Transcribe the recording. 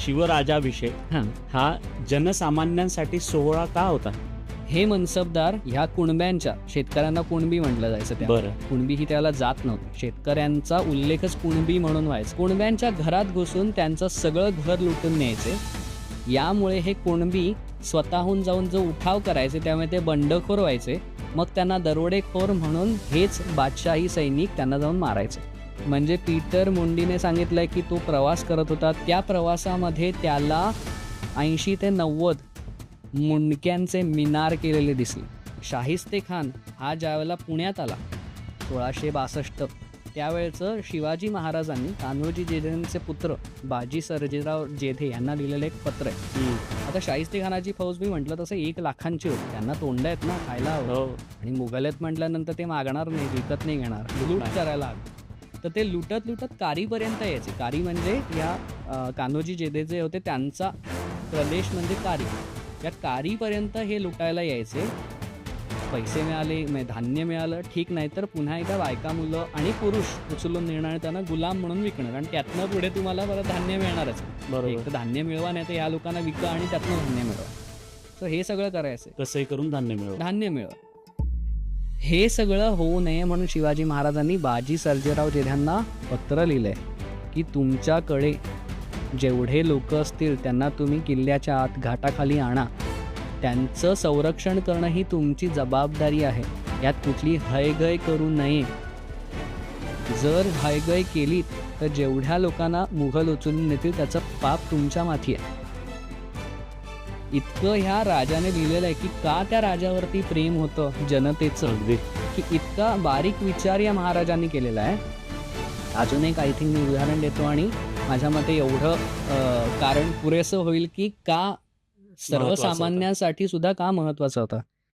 शिवराजाभिषेक हां, हा जनसामान्यांसाठी सोहळा का होता? हे मनसबदार ह्या कुणब्यांच्या, शेतकऱ्यांना कुणबी म्हटलं जायचं त्या. बरं. कुणबी ही त्याला जात नव्हती, शेतकऱ्यांचा उल्लेखच कुणबी म्हणून व्हायचा. कुणब्यांच्या घरात घुसून त्यांचं सगळं घर लुटून न्यायचे. यामुळे हे कुणबी स्वतःहून जाऊन जो उठाव करायचे त्यामुळे ते बंडखोर व्हायचे. मग त्यांना दरोडेखोर म्हणून हेच बादशाही सैनिक त्यांना जाऊन मारायचे. म्हणजे पीटर मुंडीने सांगितलंय की तो प्रवास करत होता, त्या प्रवासामध्ये त्याला 80 ते 90 मुंडक्यांचे मिनार केलेले दिसले. शाहिस्ते खान हा ज्यावेळेला पुण्यात आला 1662, त्यावेळेचं शिवाजी महाराजांनी कान्होजी जेधेंचे पुत्र बाजी सर्जेराव जेधे यांना लिहिलेलं एक पत्र आहे. आता शाहिस्ते खानाची फौज मी म्हटलं तसं 1 लाखांची होती. त्यांना तोंड आहेत ना, खायला हवं. हो. आणि मुघल आहेत म्हटल्यानंतर ते मागणार नाही, विकत नाही घेणार, लूट करायला हवी. तर ते लुटत लुटत कारीपर्यंत यायचे. कारी म्हणजे या कान्होजी जेधे जे होते त्यांचा प्रदेश म्हणजे कारी. या कारीपर्यंत हे लुटायला यायचे. पैसे मिळाले, धान्य मिळालं ठीक, नाही तर पुन्हा एकदा बायका, मुलं आणि पुरुष उचलून नेणार आणि त्यांना गुलाम म्हणून विकणं. कारण त्यातनं पुढे तुम्हाला परत धान्य मिळणारच. बरोबर. एक तर धान्य मिळवा, नाही तर या लोकांना विका आणि त्यातनं धान्य मिळवा. तर हे सगळं करायचं, कसंही करून धान्य मिळवा. हे सगळं होऊ नये म्हणून शिवाजी महाराजांनी बाजी सर्जेराव जेध्यांना पत्र लिहिलंय की तुमच्याकडे जेवढे लोक असतील त्यांना तुम्ही किल्ल्याच्या आत घाटाखाली आणा. त्यांचं संरक्षण करणं ही तुमची जबाबदारी आहे. यात कुठली हयगय करू नये. जर हयगय केली तर जेवढ्या लोकांना मुघल उचलून नेतील त्याचं पाप तुमच्या माथी आहे. इतकं ह्या राजाने लिहिलेलं आहे की का त्या राजावरती प्रेम होतं जनतेचं, अगदी. की इतका बारीक विचार या महाराजांनी केलेला आहे. अजून एक आय थिंक मी उदाहरण देतो आणि माझ्या मते एवढं कारण पुरेसं होईल की का सर्वसामान्यांसाठी सुद्धा का महत्त्वाचं होतं.